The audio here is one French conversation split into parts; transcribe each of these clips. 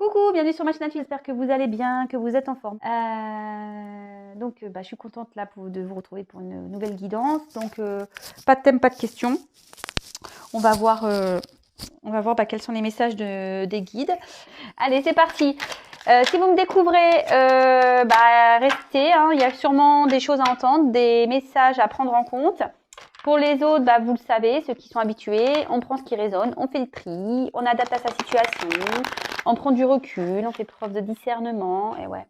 Coucou, bienvenue sur ma chaîne, j'espère que vous allez bien, que vous êtes en forme. Je suis contente là de vous retrouver pour une nouvelle guidance. Donc, pas de thème, pas de questions. On va voir quels sont les messages des guides. Allez, c'est parti. Si vous me découvrez, restez. Hein, il y a sûrement des choses à entendre, des messages à prendre en compte. Pour les autres, vous le savez, ceux qui sont habitués, on prend ce qui résonne, on fait le tri, on adapte à sa situation, on prend du recul, on fait preuve de discernement, et ouais.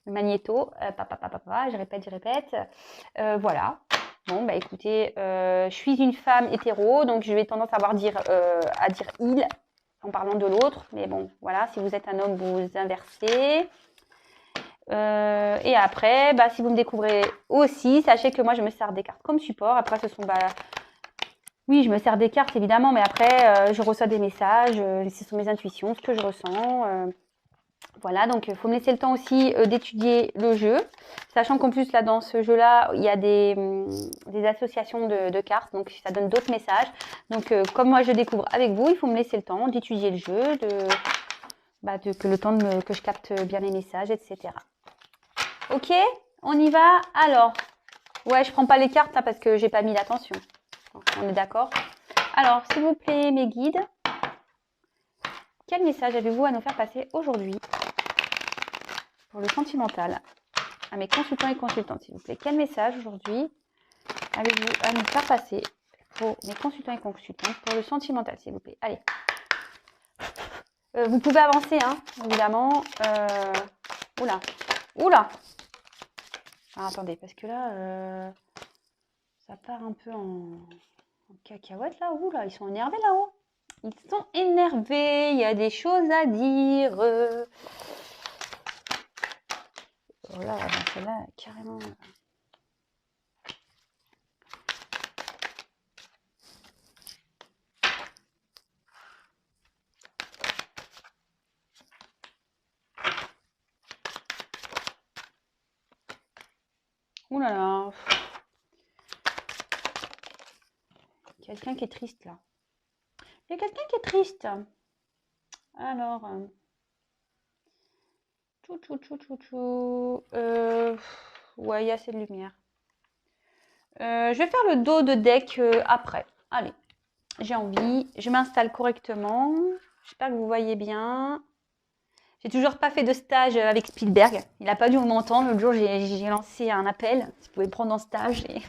Le magnéto, je répète. Voilà. Bon, écoutez, je suis une femme hétéro, donc je vais tendance à dire il en parlant de l'autre. Mais bon, voilà, si vous êtes un homme, vous inversez. Et après, si vous me découvrez aussi, sachez que moi, je me sers des cartes comme support. Après, ce sont... oui, je me sers des cartes, évidemment, mais après, je reçois des messages. Ce sont mes intuitions, ce que je ressens. Voilà, donc il faut me laisser le temps aussi d'étudier le jeu. Sachant qu'en plus, là, dans ce jeu-là, il y a des associations de cartes. Donc, ça donne d'autres messages. Donc, comme moi, je découvre avec vous, il faut me laisser le temps d'étudier le jeu, que je capte bien les messages, etc. Ok, on y va. Alors, ouais, je prends pas les cartes là parce que j'ai pas mis l'attention. On est d'accord? Alors, s'il vous plaît, mes guides, quel message avez-vous à nous faire passer aujourd'hui pour le sentimental? À mes consultants et consultantes, s'il vous plaît. Quel message aujourd'hui avez-vous à nous faire passer pour mes consultants et consultantes pour le sentimental, s'il vous plaît? Allez. Vous pouvez avancer, hein, évidemment. Oula. Oula. Alors, attendez, parce que là, ça part un peu en cacahuète, là. Oula, ils sont énervés, là-haut. Ils sont énervés. Il y a des choses à dire. Voilà, celle-là, carrément... Ouh là là. Quelqu'un qui est triste là. Il y a quelqu'un qui est triste. Alors. Ouais, il y a assez de lumière. Je vais faire le dos de deck après. Allez. J'ai envie. Je m'installe correctement. J'espère que vous voyez bien. J'ai toujours pas fait de stage avec Spielberg. Il n'a pas dû m'entendre. L'autre jour, j'ai lancé un appel. Si vous pouvez me prendre en stage. Et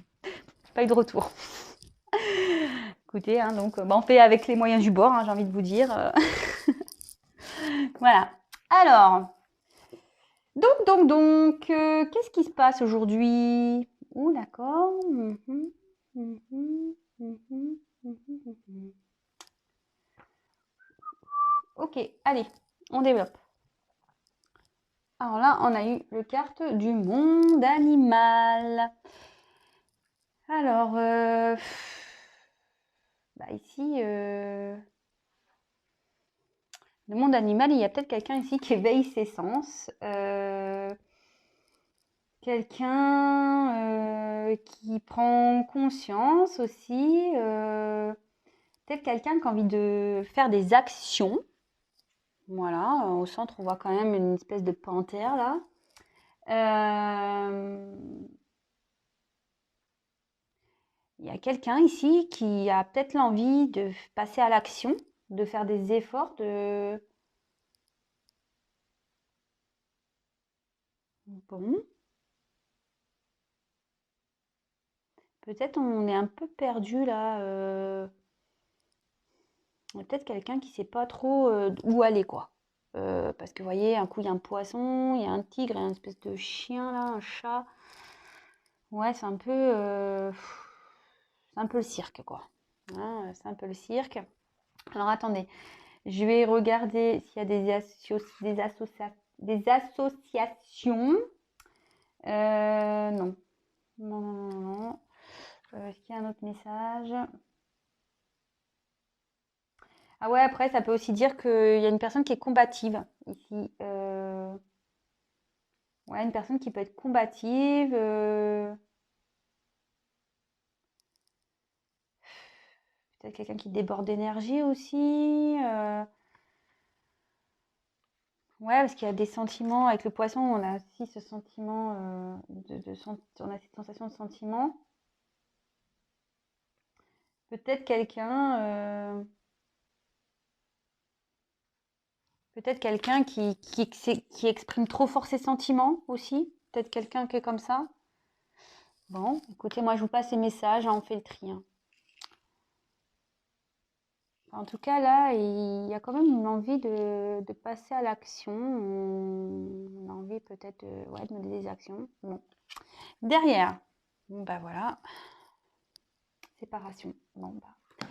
pas eu de retour. Écoutez, hein, donc on fait avec les moyens du bord, hein, j'ai envie de vous dire. Voilà. Alors, qu'est-ce qui se passe aujourd'hui? Oh, d'accord. Ok, allez, on développe. Alors là, on a eu le carte du monde animal. Alors, ici, le monde animal, il y a peut-être quelqu'un ici qui éveille ses sens. Quelqu'un qui prend conscience aussi. Peut-être quelqu'un qui a envie de faire des actions. Voilà, au centre, on voit quand même une espèce de panthère là. Il y a quelqu'un ici qui a peut-être l'envie de passer à l'action, de faire des efforts, de... Bon. Peut-être on est un peu perdu là. Peut-être quelqu'un qui sait pas trop où aller, quoi. Parce que vous voyez, un coup il y a un poisson, il y a un tigre, il y a une espèce de chien là, un chat. Ouais, c'est un peu le cirque, quoi. Hein, c'est un peu le cirque. Alors attendez, je vais regarder s'il y a des associations. Non. Non. Est-ce qu'il y a un autre message? Ah ouais, après, ça peut aussi dire qu'il y a une personne qui est combative ici. Ouais, une personne qui peut être combative. Peut-être quelqu'un qui déborde d'énergie aussi. Ouais, parce qu'il y a des sentiments. Avec le poisson, on a aussi ce sentiment, on a cette sensation de sentiment. Peut-être quelqu'un qui exprime trop fort ses sentiments aussi. Peut-être quelqu'un qui est comme ça. Bon, écoutez, moi je vous passe ces messages, hein, on fait le tri, hein. En tout cas, là, il y a quand même une envie de passer à l'action. On a envie peut-être ouais, de mener des actions. Bon. Derrière, bon bah voilà, séparation. Bon bah,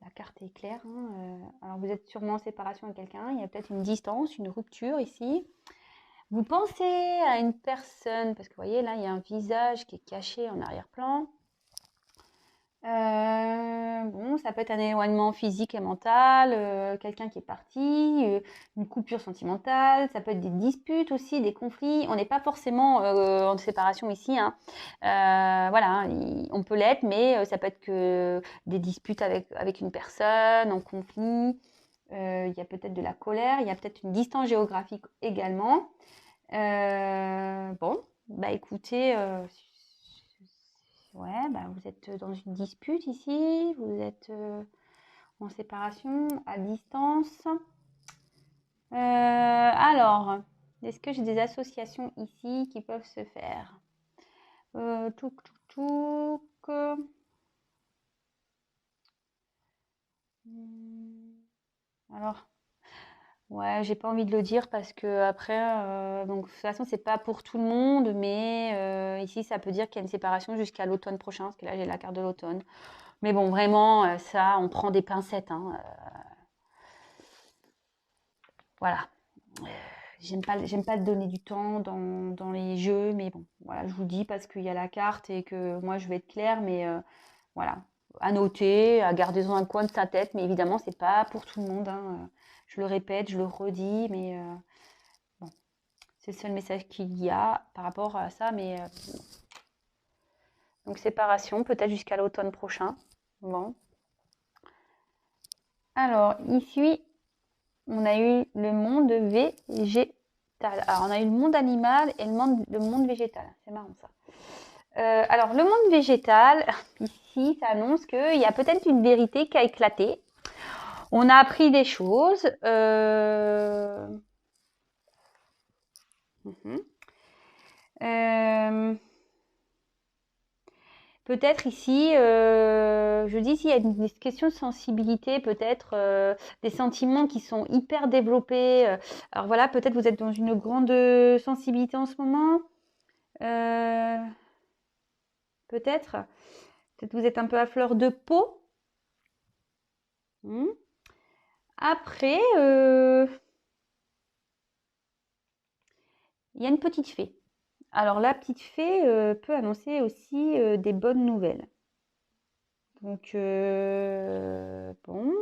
la carte est claire, hein. Alors vous êtes sûrement en séparation avec quelqu'un. Il y a peut-être une distance, une rupture ici. Vous pensez à une personne, parce que vous voyez là, il y a un visage qui est caché en arrière-plan. Bon, ça peut être un éloignement physique et mental, quelqu'un qui est parti, une coupure sentimentale, ça peut être des disputes aussi, des conflits. On n'est pas forcément en séparation ici, hein. Voilà, on peut l'être, mais ça peut être que des disputes avec une personne, en conflit. Il y a peut-être de la colère, il y a peut-être une distance géographique également. Bon, bah écoutez, ouais, bah vous êtes dans une dispute ici, vous êtes en séparation, à distance. Alors, est-ce que j'ai des associations ici qui peuvent se faire? Touk, touk, touk. Alors, ouais, j'ai pas envie de le dire parce que après, donc de toute façon, c'est pas pour tout le monde, mais ici, ça peut dire qu'il y a une séparation jusqu'à l'automne prochain, parce que là, j'ai la carte de l'automne. Mais bon, vraiment, ça, on prend des pincettes, hein. Voilà. J'aime pas donner du temps dans les jeux, mais bon, voilà, je vous dis parce qu'il y a la carte et que moi, je vais être claire, mais voilà, à noter, à garder dans un coin de sa tête, mais évidemment, c'est pas pour tout le monde, hein. Je le répète, je le redis, mais bon, c'est le seul message qu'il y a par rapport à ça, mais donc séparation, peut-être jusqu'à l'automne prochain. Bon. Alors, ici, on a eu le monde végétal. Alors, on a eu le monde animal et le monde végétal. C'est marrant ça. Alors, le monde végétal, ici, ça annonce qu'il y a peut-être une vérité qui a éclaté. On a appris des choses. Peut-être ici, je dis s'il y a une question de sensibilité, peut-être des sentiments qui sont hyper développés. Alors voilà, peut-être vous êtes dans une grande sensibilité en ce moment. Peut-être. Peut-être vous êtes un peu à fleur de peau. Après, il y a une petite fée. Alors la petite fée peut annoncer aussi des bonnes nouvelles. Donc bon,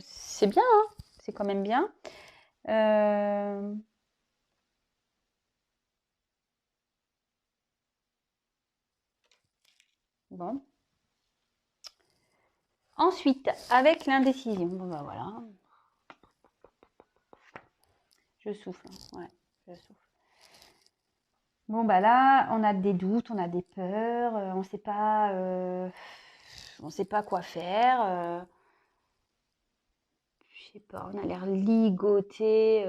c'est bien, hein, c'est quand même bien. Bon. Ensuite, avec l'indécision, bon bah voilà, je souffle, hein. Ouais, je souffle. Bon bah là, on a des doutes, on a des peurs, on sait pas quoi faire. Je sais pas, on a l'air ligoté,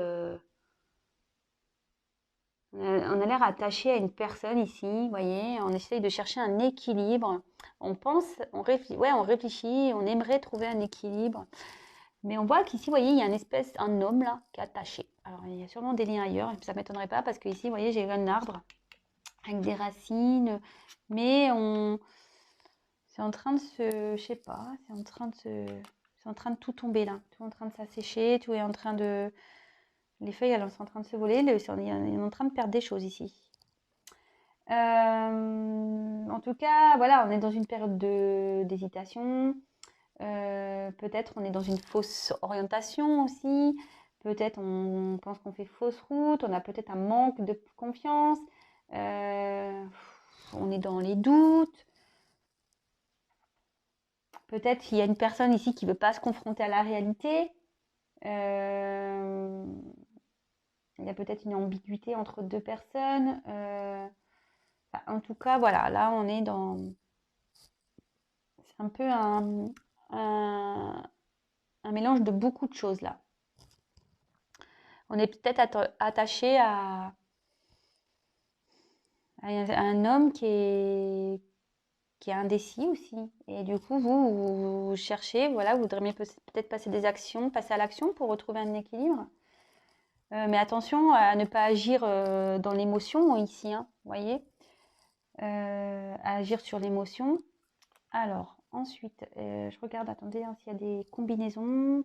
on a l'air attaché à une personne ici, vous voyez, on essaye de chercher un équilibre. On pense, on réfléchit, on aimerait trouver un équilibre. Mais on voit qu'ici, vous voyez, il y a un homme là qui est attaché. Alors, il y a sûrement des liens ailleurs, ça ne m'étonnerait pas parce que ici, vous voyez, j'ai un arbre avec des racines, mais c'est en train de se, je sais pas, c'est en train de tout tomber là, tout est en train de s'assécher, tout est en train de, les feuilles, elles sont en train de se voler, on est en train de perdre des choses ici. En tout cas, voilà, on est dans une période d'hésitation. Peut-être on est dans une fausse orientation aussi. Peut-être on pense qu'on fait fausse route. On a peut-être un manque de confiance. On est dans les doutes. Peut-être qu'il y a une personne ici qui ne veut pas se confronter à la réalité. Et il y a peut-être une ambiguïté entre deux personnes. Enfin, en tout cas, voilà, là, on est dans... C'est un peu un mélange de beaucoup de choses, là. On est peut-être attaché à un homme qui est indécis aussi. Et du coup, vous cherchez, voilà, vous voudriez peut-être passer des actions, passer à l'action pour retrouver un équilibre. Mais attention à ne pas agir dans l'émotion ici, hein, vous voyez, à agir sur l'émotion. Alors, ensuite, je regarde, attendez, hein, s'il y a des combinaisons.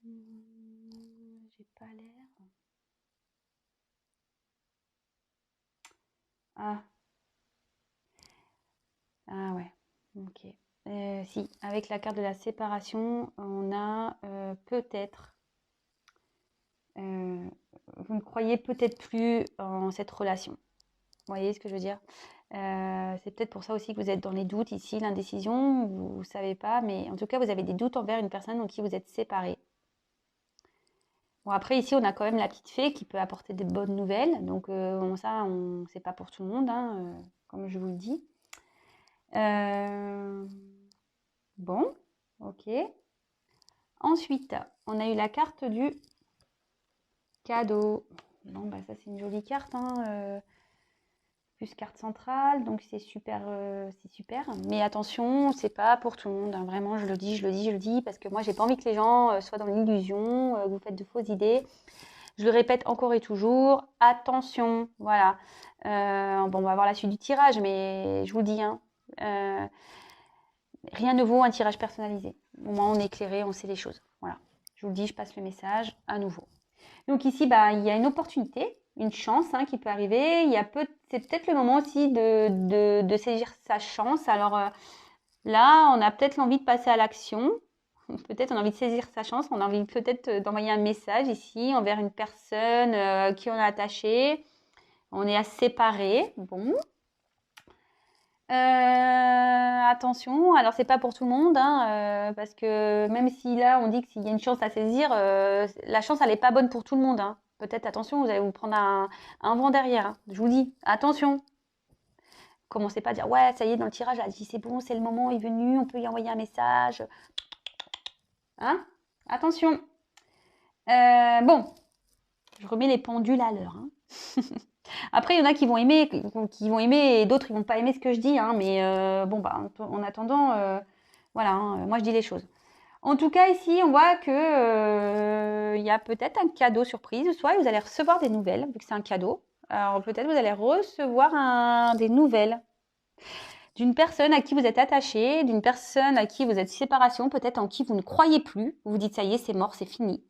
J'ai pas l'air. Ah, ah ouais, ok. Si, avec la carte de la séparation, on a peut-être, vous ne croyez peut-être plus en cette relation. Vous voyez ce que je veux dire? C'est peut-être pour ça aussi que vous êtes dans les doutes ici, l'indécision, vous ne savez pas, mais en tout cas, vous avez des doutes envers une personne en qui vous êtes séparés. Bon, après, ici, on a quand même la petite fée qui peut apporter des bonnes nouvelles, donc ça, c'est pas pour tout le monde, hein, comme je vous le dis. Bon, ok. Ensuite, on a eu la carte du cadeau. Bon, bah ça, c'est une jolie carte, hein, plus carte centrale, donc c'est super, c'est super. Mais attention, c'est pas pour tout le monde, hein. Vraiment, je le dis, parce que moi, j'ai pas envie que les gens soient dans l'illusion, que vous faites de fausses idées. Je le répète encore et toujours, attention, voilà. Bon, on va voir la suite du tirage, mais je vous dis, hein, rien ne vaut un tirage personnalisé. Au moins, on est éclairé, on sait les choses. Voilà. Je vous le dis, je passe le message à nouveau. Donc ici, bah, il y a une opportunité, une chance, hein, qui peut arriver. C'est peut-être le moment aussi de saisir sa chance. Alors là, on a peut-être l'envie de passer à l'action. Peut-être on a envie de saisir sa chance. On a envie peut-être d'envoyer un message ici envers une personne qui on est attaché. On est à séparer. Bon. Attention, alors c'est pas pour tout le monde, hein, parce que même si là on dit qu'il y a une chance à saisir, la chance elle est pas bonne pour tout le monde, hein. Peut-être attention, vous allez vous prendre un vent derrière, hein. Je vous dis, attention. Commencez pas à dire ouais, ça y est, dans le tirage, elle dit c'est bon, c'est le moment est venu, on peut y envoyer un message. Hein? Attention. Bon, je remets les pendules à l'heure, hein. Après, il y en a qui vont aimer, et d'autres ils vont pas aimer ce que je dis, hein, mais bon, bah, en attendant, voilà, hein, moi je dis les choses. En tout cas, ici, on voit que il y a peut-être un cadeau surprise. Soit vous allez recevoir des nouvelles, vu que c'est un cadeau. Alors peut-être vous allez recevoir des nouvelles d'une personne à qui vous êtes attaché, d'une personne à qui vous êtes séparation, peut-être en qui vous ne croyez plus. Vous vous dites ça y est, c'est mort, c'est fini.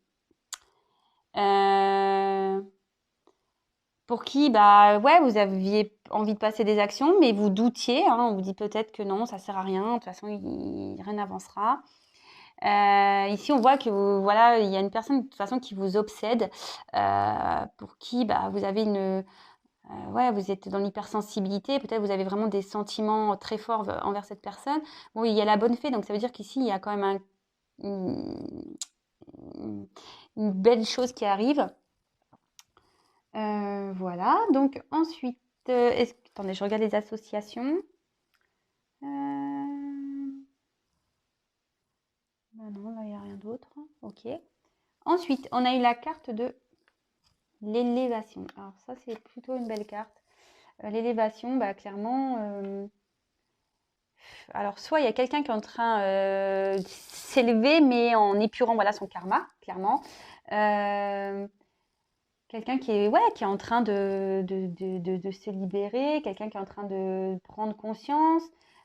Pour qui, bah ouais, vous aviez envie de passer des actions, mais vous doutiez, hein, on vous dit peut-être que non, ça sert à rien, de toute façon, rien n'avancera. Ici, on voit que voilà, il y a une personne de toute façon qui vous obsède, pour qui bah, vous avez ouais, vous êtes dans l'hypersensibilité, peut-être vous avez vraiment des sentiments très forts envers cette personne. Bon, il y a la bonne fée, donc ça veut dire qu'ici, il y a quand même une, une belle chose qui arrive. Voilà, donc ensuite, attendez, je regarde les associations. Bah non, là, il n'y a rien d'autre. Ok. Ensuite, on a eu la carte de l'élévation. Alors ça, c'est plutôt une belle carte. L'élévation, bah, clairement, alors soit il y a quelqu'un qui est en train de s'élever, mais en épurant voilà, son karma, clairement. Quelqu'un qui est, ouais, qui est en train de se libérer, quelqu'un qui est en train de prendre conscience.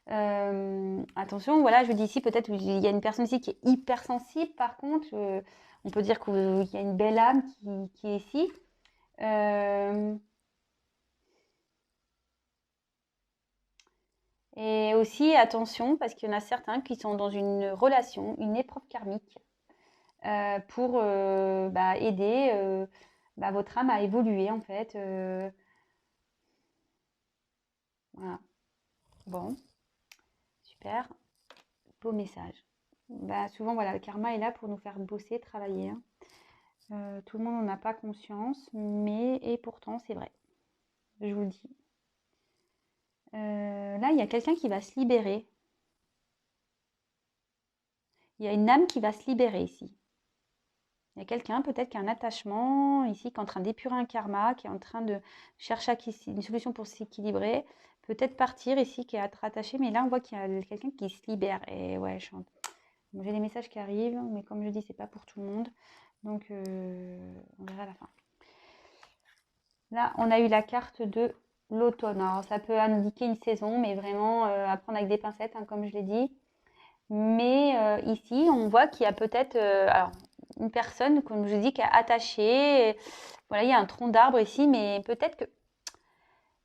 Attention, voilà, je dis ici, peut-être il y a une personne ici qui est hypersensible, par contre, on peut dire qu'il y a une belle âme qui est ici. Et aussi, attention, parce qu'il y en a certains qui sont dans une relation, une épreuve karmique, pour bah, aider bah, votre âme à évoluer, en fait. Voilà. Bon, super. Beau message. Bah, souvent, voilà, le karma est là pour nous faire bosser, travailler, hein. Tout le monde n'en a pas conscience, mais et pourtant c'est vrai. Je vous le dis. Là, il y a quelqu'un qui va se libérer. Il y a une âme qui va se libérer ici. Il y a quelqu'un peut-être qui a un attachement ici, qui est en train d'épurer un karma, qui est en train de chercher une solution pour s'équilibrer. Peut-être partir ici, qui est attaché, mais là on voit qu'il y a quelqu'un qui se libère. Et ouais, j'ai des messages qui arrivent, mais comme je dis, c'est pas pour tout le monde. Donc on verra à la fin. Là, on a eu la carte de l'automne. Alors ça peut indiquer une saison, mais vraiment à prendre avec des pincettes, hein, comme je l'ai dit. Mais ici, on voit qu'il y a peut-être une personne, comme je dis, qui est attachée. Voilà, il y a un tronc d'arbre ici, mais peut-être que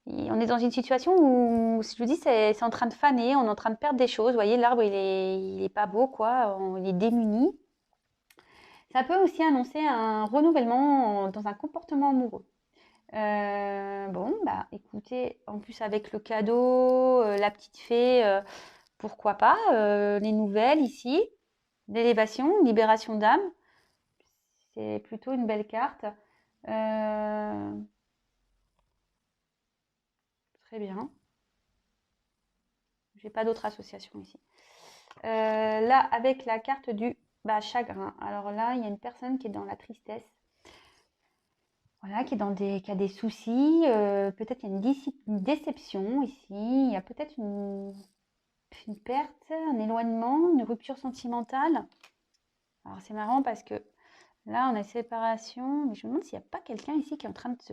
on est dans une situation où, je vous dis, c'est en train de faner, on est en train de perdre des choses. Vous voyez, l'arbre, il est pas beau, quoi. Il est démuni. Ça peut aussi annoncer un renouvellement dans un comportement amoureux. Bon, bah, écoutez, en plus avec le cadeau, la petite fée, pourquoi pas, les nouvelles ici, l'élévation, libération d'âme, c'est plutôt une belle carte. Très bien. J'ai pas d'autres associations ici. Là, avec la carte du chagrin. Alors là, il y a une personne qui est dans la tristesse. Voilà, qui a des soucis. Peut-être il y a une déception ici. Il y a peut-être une perte, un éloignement, une rupture sentimentale. Alors c'est marrant parce que là, on a séparation, mais je me demande s'il n'y a pas quelqu'un ici qui est en train de se...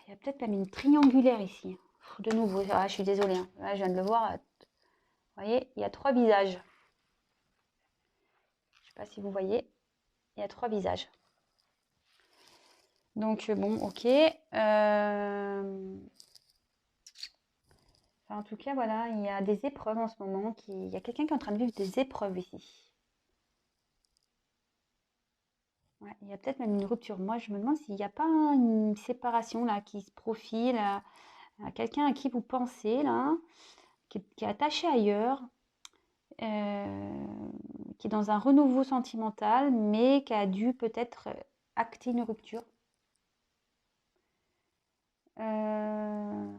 Il y a peut-être même une triangulaire ici. De nouveau, je suis désolée. Hein. Là, je viens de le voir. Vous voyez, il y a 3 visages. Je ne sais pas si vous voyez. Il y a 3 visages. Donc, bon, ok. En tout cas, voilà, il y a des épreuves en ce moment. Il y a quelqu'un qui est en train de vivre des épreuves ici. Ouais, il y a peut-être même une rupture. Moi, je me demande s'il n'y a pas une séparation là qui se profile à quelqu'un à qui vous pensez là, qui est attaché ailleurs, qui est dans un renouveau sentimental, mais qui a dû peut-être acter une rupture. Bon.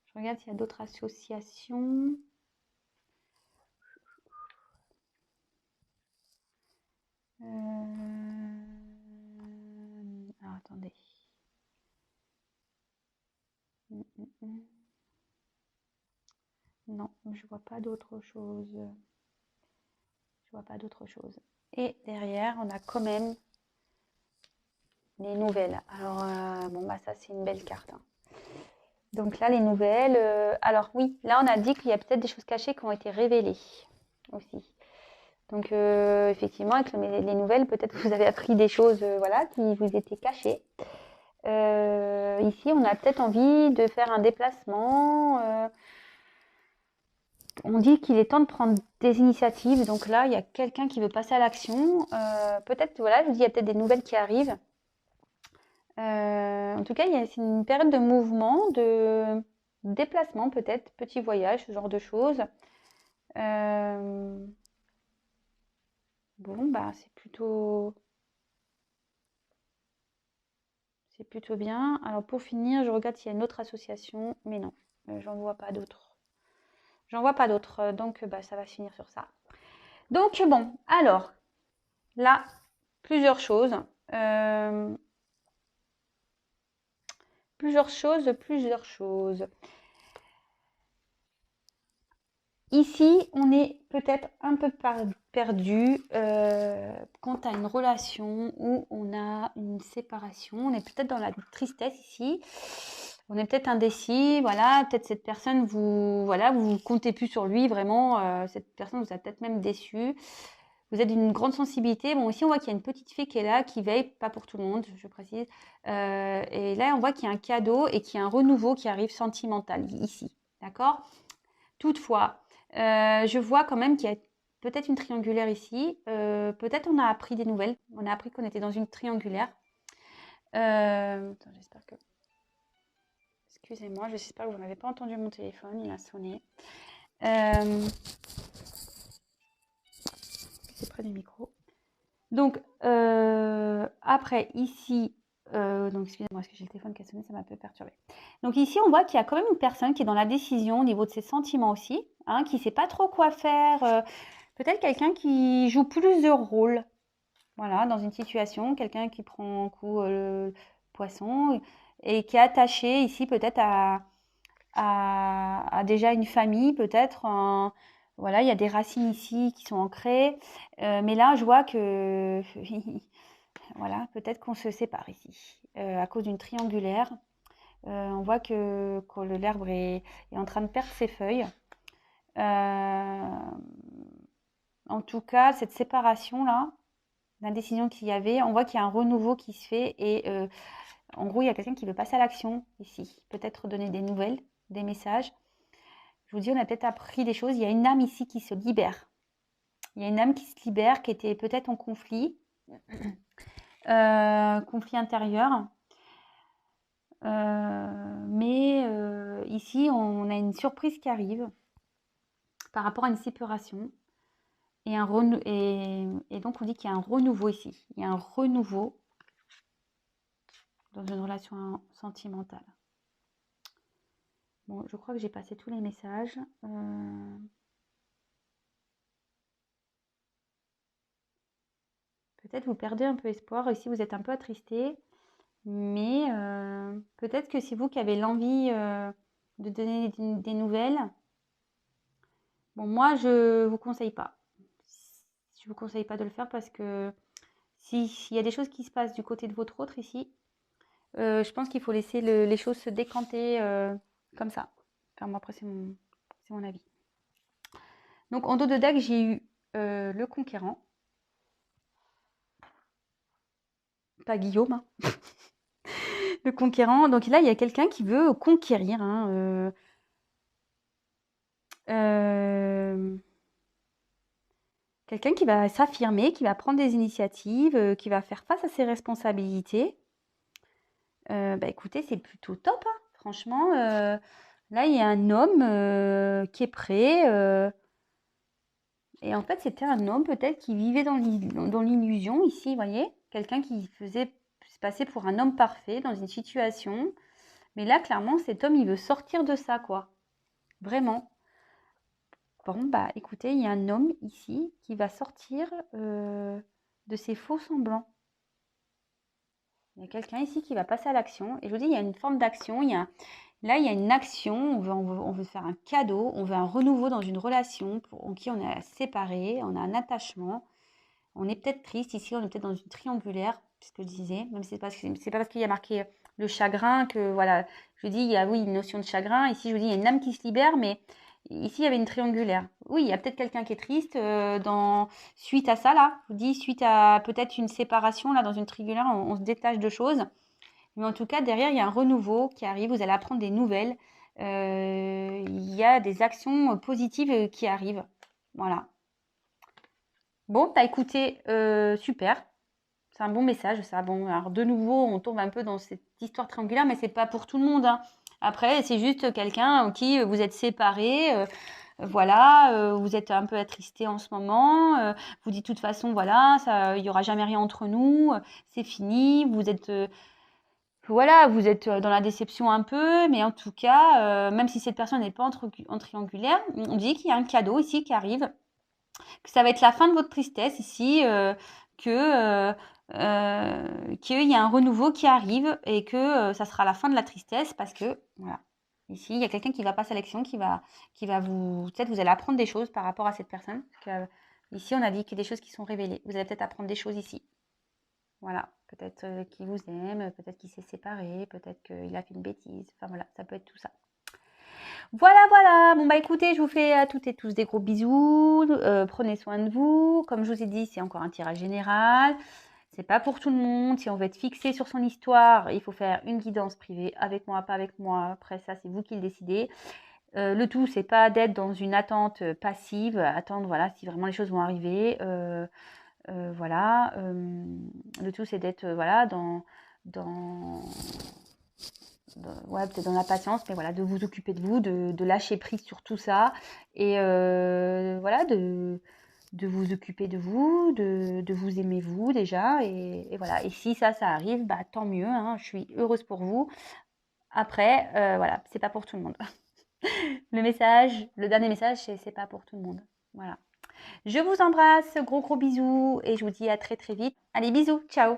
Je regarde s'il y a d'autres associations. Alors, attendez. Non, je vois pas d'autre chose. Je vois pas d'autre chose. Et derrière, on a quand même les nouvelles. Alors, bon, bah ça, c'est une belle carte. Hein. Donc là, les nouvelles. Alors oui, là, on a dit qu'il y a peut-être des choses cachées qui ont été révélées aussi. Donc, effectivement, avec les nouvelles, peut-être que vous avez appris des choses voilà, qui vous étaient cachées. Ici, on a peut-être envie de faire un déplacement. On dit qu'il est temps de prendre des initiatives. Donc là, il y a quelqu'un qui veut passer à l'action. Peut-être, voilà, je vous dis, il y a peut-être des nouvelles qui arrivent. En tout cas, c'est une période de mouvement, de déplacement peut-être, petit voyage, ce genre de choses. Bon, bah c'est plutôt bien. Alors pour finir, je regarde s'il y a une autre association, mais non, j'en vois pas d'autres. J'en vois pas d'autres, donc bah ça va se finir sur ça. Donc bon, alors là, plusieurs choses. Plusieurs choses. Ici, on est peut-être un peu perdu quant à une relation où on a une séparation. On est peut-être dans la tristesse ici. On est peut-être indécis. Voilà, peut-être cette personne, vous comptez plus sur lui vraiment. Cette personne vous a peut-être même déçu. Vous êtes d'une grande sensibilité. Bon, ici, on voit qu'il y a une petite fée qui est là, qui veille, pas pour tout le monde, je précise. Et là, on voit qu'il y a un cadeau et qu'il y a un renouveau qui arrive sentimental ici. D'accord ? Toutefois, je vois quand même qu'il y a peut-être une triangulaire ici. Peut-être on a appris des nouvelles. On a appris qu'on était dans une triangulaire. Attends, j'espère que... Excusez-moi, j'espère que vous n'avez pas entendu mon téléphone. Il a sonné. près du micro. Donc, après, ici, donc excusez-moi, parce que j'ai le téléphone qui a sonné, ça m'a un peu perturbé. Donc ici, on voit qu'il y a quand même une personne qui est dans la décision au niveau de ses sentiments aussi, hein, qui ne sait pas trop quoi faire. Peut-être quelqu'un qui joue plusieurs rôles, voilà, dans une situation, quelqu'un qui prend un coup le poisson et qui est attaché ici peut-être à déjà une famille, peut-être. Voilà, il y a des racines ici qui sont ancrées. Mais là, je vois que voilà, peut-être qu'on se sépare ici à cause d'une triangulaire. On voit que l'herbe est en train de perdre ses feuilles. En tout cas, cette séparation-là, l'indécision qu'il y avait, on voit qu'il y a un renouveau qui se fait et en gros, il y a quelqu'un qui veut passer à l'action ici. Peut-être donner des nouvelles, des messages. Je vous dis, on a peut-être appris des choses. Il y a une âme ici qui se libère. Il y a une âme qui se libère, qui était peut-être en conflit, conflit intérieur. Mais ici, on a une surprise qui arrive par rapport à une séparation. Et donc, on dit qu'il y a un renouveau ici. Il y a un renouveau dans une relation sentimentale. Bon, je crois que j'ai passé tous les messages. Peut-être vous perdez un peu espoir. Ici, vous êtes un peu attristé. Mais peut-être que c'est vous qui avez l'envie de donner des nouvelles. Bon, moi, je ne vous conseille pas. Je ne vous conseille pas de le faire parce que s'il y a des choses qui se passent du côté de votre autre ici, je pense qu'il faut laisser les choses se décanter comme ça. Enfin, moi, après, c'est mon avis. Donc, en dos de deck, j'ai eu le conquérant. Pas Guillaume. Hein. Le conquérant. Donc là, il y a quelqu'un qui veut conquérir. Hein, quelqu'un qui va s'affirmer, qui va prendre des initiatives, qui va faire face à ses responsabilités. Bah écoutez, c'est plutôt top. Hein. Franchement, là, il y a un homme qui est prêt. Et en fait, c'était un homme peut-être qui vivait dans l'illusion ici, vous voyez. Quelqu'un qui faisait se passer pour un homme parfait dans une situation. Mais là, clairement, cet homme, il veut sortir de ça, quoi. Vraiment. Bon, bah écoutez, il y a un homme ici qui va sortir de ses faux semblants. Il y a quelqu'un ici qui va passer à l'action. Et je vous dis, il y a une forme d'action. Là, il y a une action. On veut faire un cadeau. On veut un renouveau dans une relation en qui on est séparé. On a un attachement. On est peut-être triste. Ici, on est peut-être dans une triangulaire. C'est ce que je disais. Même si c'est pas parce qu'il y a marqué le chagrin que, voilà. Je dis, il y a, oui, une notion de chagrin. Ici, je vous dis, il y a une âme qui se libère. Mais ici, il y avait une triangulaire. Oui, il y a peut-être quelqu'un qui est triste suite à ça, là. Je vous dis, suite à peut-être une séparation, là, dans une triangulaire, on se détache de choses. Mais en tout cas, derrière, il y a un renouveau qui arrive. Vous allez apprendre des nouvelles. Il y a des actions positives qui arrivent. Voilà. Bon, t'as écouté, super. C'est un bon message, ça. Bon, alors de nouveau, on tombe un peu dans cette histoire triangulaire, mais c'est pas pour tout le monde. Hein. Après, c'est juste quelqu'un qui vous êtes séparés. Voilà, vous êtes un peu attristé en ce moment. Vous dites de toute façon, voilà, ça, il y aura jamais rien entre nous. C'est fini. Vous êtes voilà, vous êtes dans la déception un peu, mais en tout cas, même si cette personne n'est pas en triangulaire, on dit qu'il y a un cadeau ici qui arrive, que ça va être la fin de votre tristesse ici, que qu'il y a un renouveau qui arrive et que ça sera la fin de la tristesse parce que voilà. Ici, il y a quelqu'un qui va passer à l'action, qui va vous peut-être vous allez apprendre des choses par rapport à cette personne. Ici, on a dit qu'il y a des choses qui sont révélées. Vous allez peut-être apprendre des choses ici. Voilà, peut-être qu'il vous aime, peut-être qu'il s'est séparé, peut-être qu'il a fait une bêtise. Enfin voilà, ça peut être tout ça. Voilà, voilà. Bon bah écoutez, je vous fais à toutes et tous des gros bisous. Prenez soin de vous. Comme je vous ai dit, c'est encore un tirage général. C'est pas pour tout le monde. Si on veut être fixé sur son histoire, il faut faire une guidance privée avec moi, pas avec moi. Après ça, c'est vous qui le décidez. Le tout, c'est pas d'être dans une attente passive, attendre voilà si vraiment les choses vont arriver. Voilà. Le tout, c'est d'être voilà ouais, peut-être dans la patience, mais voilà, de vous occuper de vous, de lâcher prise sur tout ça et voilà, de vous occuper de vous, de vous aimer vous déjà. Et voilà. Et si ça arrive, bah, tant mieux. Hein, je suis heureuse pour vous. Après, voilà, c'est pas pour tout le monde. Le dernier message, c'est pas pour tout le monde. Voilà. Je vous embrasse, gros bisous et je vous dis à très vite. Allez, bisous, ciao.